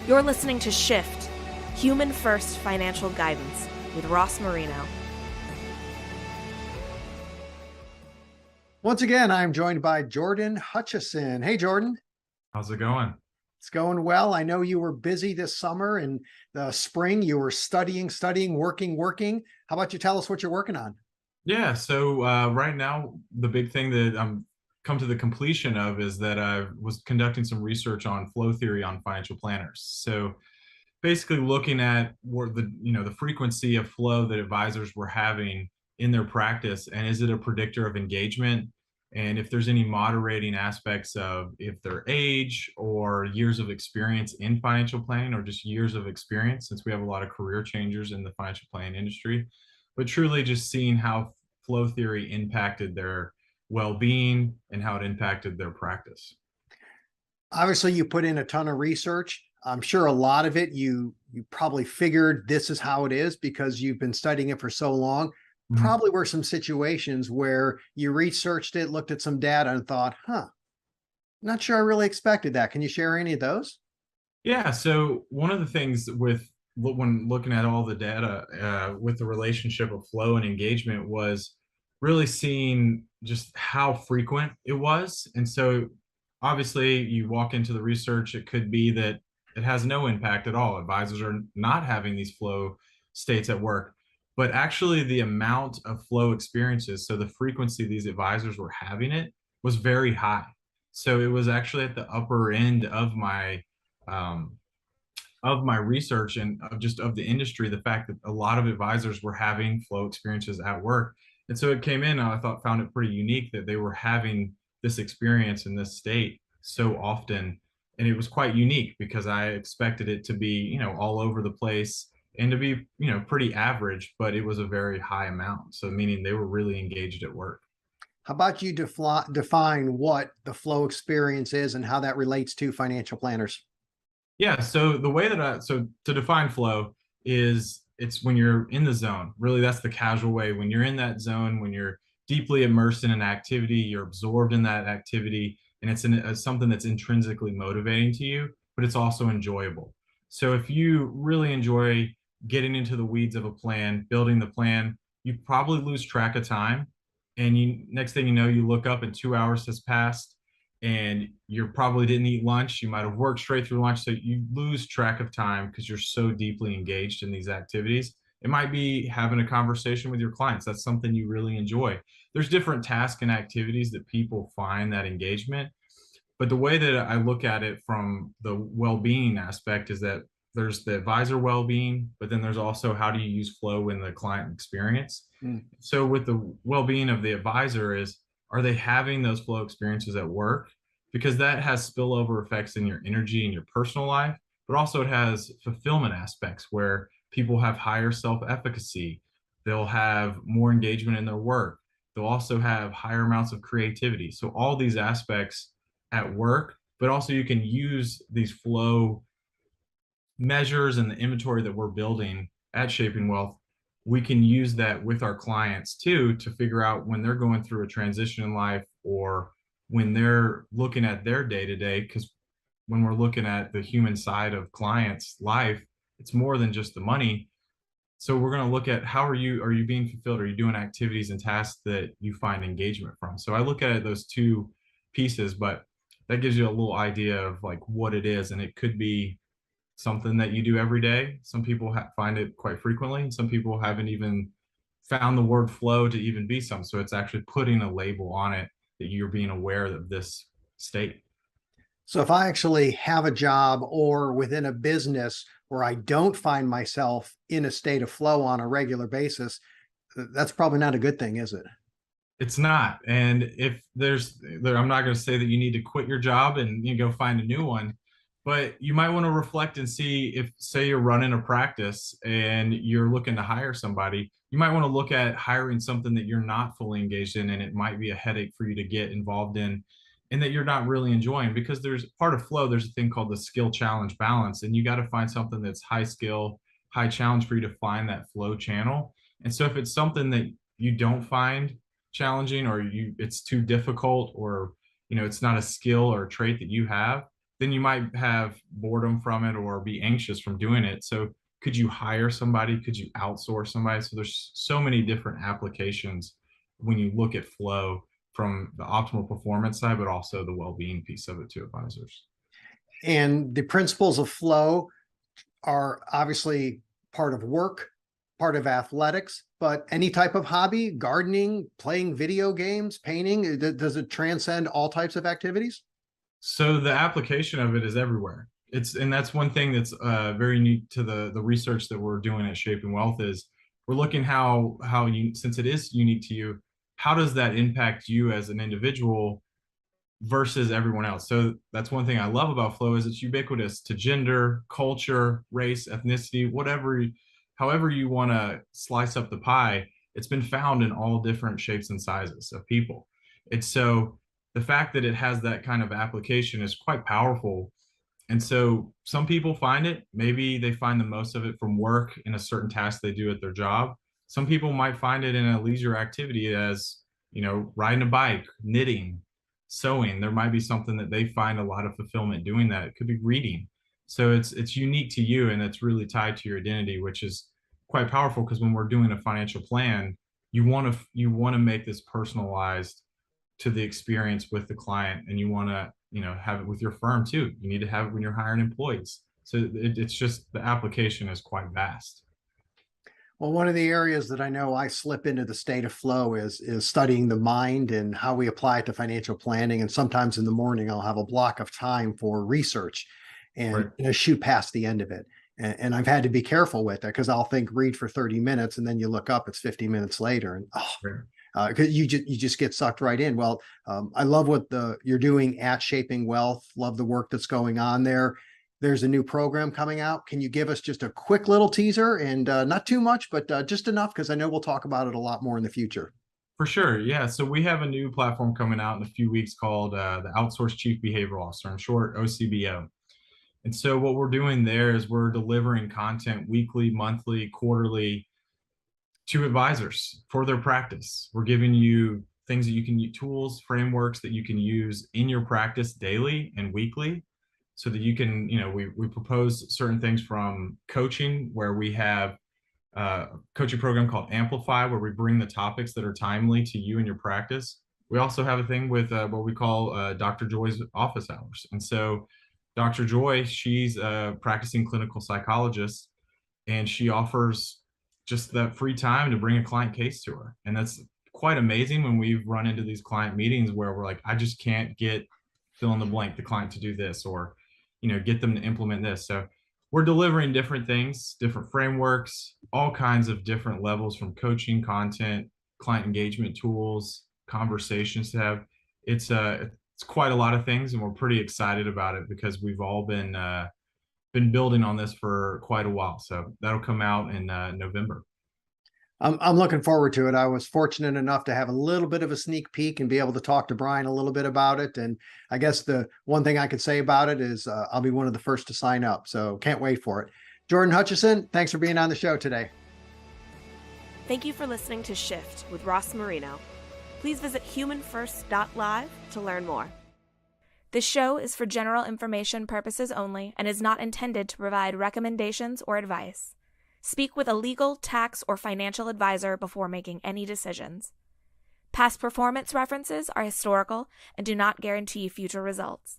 You're listening to Shift, Human First Financial Guidance with Ross Marino. Once again, I'm joined by Jordan Hutchison. Hey, Jordan. How's it going? It's going well. I know you were busy this summer and the spring. You were studying, working. How about you tell us what you're working on? Yeah, so right now, the big thing that I'm come to the completion of is that I was conducting some research on flow theory on financial planners. So basically looking at what the frequency of flow that advisors were having in their practice, and is it a predictor of engagement? And if there's any moderating aspects of if their age or years of experience in financial planning, or just years of experience, since we have a lot of career changers in the financial planning industry, but truly just seeing how flow theory impacted their well-being and how it impacted their practice. Obviously, you put in a ton of research. I'm sure a lot of it you probably figured this is how it is because you've been studying it for so long. Mhm. Probably were some situations where you researched it, looked at some data and thought, not sure I really expected that. Can you share any of those? Yeah, so one of the things when looking at all the data with the relationship of flow and engagement was really seeing just how frequent it was. And so obviously you walk into the research, it could be that it has no impact at all. Advisors are not having these flow states at work, but actually the amount of flow experiences, so the frequency these advisors were having it was very high. So it was actually at the upper end um, of my research and of the industry, the fact that a lot of advisors were having flow experiences at work. And so it came in, and I found it pretty unique that they were having this experience in this state so often. And it was quite unique because I expected it to be, all over the place and to be, pretty average, but it was a very high amount. So meaning they were really engaged at work. How about you define what the flow experience is and how that relates to financial planners? Yeah, so the way that so to define flow is it's when you're in the zone. Really, that's the casual way. When you're in that zone, when you're deeply immersed in an activity, you're absorbed in that activity, and it's something that's intrinsically motivating to you, but it's also enjoyable. So if you really enjoy getting into the weeds of a plan, building the plan, you probably lose track of time, and next thing you know, you look up and 2 hours has passed and you probably didn't eat lunch. You might have worked straight through lunch. So you lose track of time because you're so deeply engaged in these activities. It might be having a conversation with your clients. That's something you really enjoy. There's different tasks and activities that people find that engagement. But the way that I look at it from the well-being aspect is that there's the advisor well-being, but then there's also how do you use flow in the client experience. So with the well-being of the advisor is, are they having those flow experiences at work? Because that has spillover effects in your energy and your personal life, but also it has fulfillment aspects where people have higher self-efficacy. They'll have more engagement in their work. They'll also have higher amounts of creativity. So all these aspects at work, but also you can use these flow measures and the inventory that we're building at Shaping Wealth. We can use that with our clients too to figure out when they're going through a transition in life or when they're looking at their day to day. Because when we're looking at the human side of clients' life, it's more than just the money. So we're going to look at are you being fulfilled? Are you doing activities and tasks that you find engagement from? So I look at those two pieces, but that gives you a little idea of like what it is. And it could be something that you do every day. Some people find it quite frequently, and some people haven't even found the word flow to even be some. So it's actually putting a label on it that you're being aware of this state. So if I actually have a job or within a business where I don't find myself in a state of flow on a regular basis, that's probably not a good thing, is it? It's not. And if I'm not going to say that you need to quit your job and you go find a new one, but you might want to reflect and see if, say, you're running a practice and you're looking to hire somebody, you might want to look at hiring something that you're not fully engaged in, and it might be a headache for you to get involved in and that you're not really enjoying, because there's part of flow. There's a thing called the skill challenge balance, and you got to find something that's high skill, high challenge for you to find that flow channel. And so if it's something that you don't find challenging, or it's too difficult, or it's not a skill or a trait that you have, then you might have boredom from it or be anxious from doing it. So could you hire somebody? Could you outsource somebody? So there's so many different applications when you look at flow from the optimal performance side, but also the well-being piece of it to advisors. And the principles of flow are obviously part of work, part of athletics, but any type of hobby, gardening, playing video games, painting, does it transcend all types of activities? So the application of it is everywhere. And that's one thing that's very unique to the research that we're doing at Shaping Wealth is we're looking how you, since it is unique to you, how does that impact you as an individual versus everyone else? So that's one thing I love about flow is it's ubiquitous to gender, culture, race, ethnicity, whatever, however you want to slice up the pie. It's been found in all different shapes and sizes of people. It's so the fact that it has that kind of application is quite powerful. And so some people find it, maybe they find the most of it from work in a certain task they do at their job. Some people might find it in a leisure activity as, riding a bike, knitting, sewing. There might be something that they find a lot of fulfillment doing that. It could be reading. So it's unique to you and it's really tied to your identity, which is quite powerful because when we're doing a financial plan, you want to make this personalized to the experience with the client, and you want to have it with your firm too. You need to have it when you're hiring employees. So it's just the application is quite vast. Well, one of the areas that I know I slip into the state of flow is studying the mind and how we apply it to financial planning. And sometimes in the morning, I'll have a block of time for research and Right. shoot past the end of it. And I've had to be careful with it because I'll think read for 30 minutes and then you look up, it's 50 minutes later. And Right. because you just get sucked right in. Well, I love what you're doing at Shaping Wealth. Love the work that's going on there. There's a new program coming out. Can you give us just a quick little teaser and not too much, but just enough because I know we'll talk about it a lot more in the future. For sure. Yeah. So we have a new platform coming out in a few weeks called the Outsourced Chief Behavioral Officer, in short, OCBO. And so what we're doing there is we're delivering content weekly, monthly, quarterly to advisors for their practice. We're giving you things that you can use, tools, frameworks that you can use in your practice daily and weekly so that you can, we propose certain things from coaching where we have a coaching program called Amplify, where we bring the topics that are timely to you and your practice. We also have a thing with what we call Dr. Joy's office hours. And so Dr. Joy, she's a practicing clinical psychologist, and she offers just that free time to bring a client case to her. And that's quite amazing when we've run into these client meetings where we're like, I just can't get fill in the blank, the client to do this, or, get them to implement this. So we're delivering different things, different frameworks, all kinds of different levels from coaching, content, client engagement tools, conversations to have. It's quite a lot of things, and we're pretty excited about it because we've all been building on this for quite a while. So that'll come out in November. I'm looking forward to it. I was fortunate enough to have a little bit of a sneak peek and be able to talk to Brian a little bit about it. And I guess the one thing I could say about it is I'll be one of the first to sign up. So can't wait for it. Jordan Hutchison, thanks for being on the show today. Thank you for listening to Shift with Ross Marino. Please visit humanfirst.live to learn more. This show is for general information purposes only and is not intended to provide recommendations or advice. Speak with a legal, tax, or financial advisor before making any decisions. Past performance references are historical and do not guarantee future results.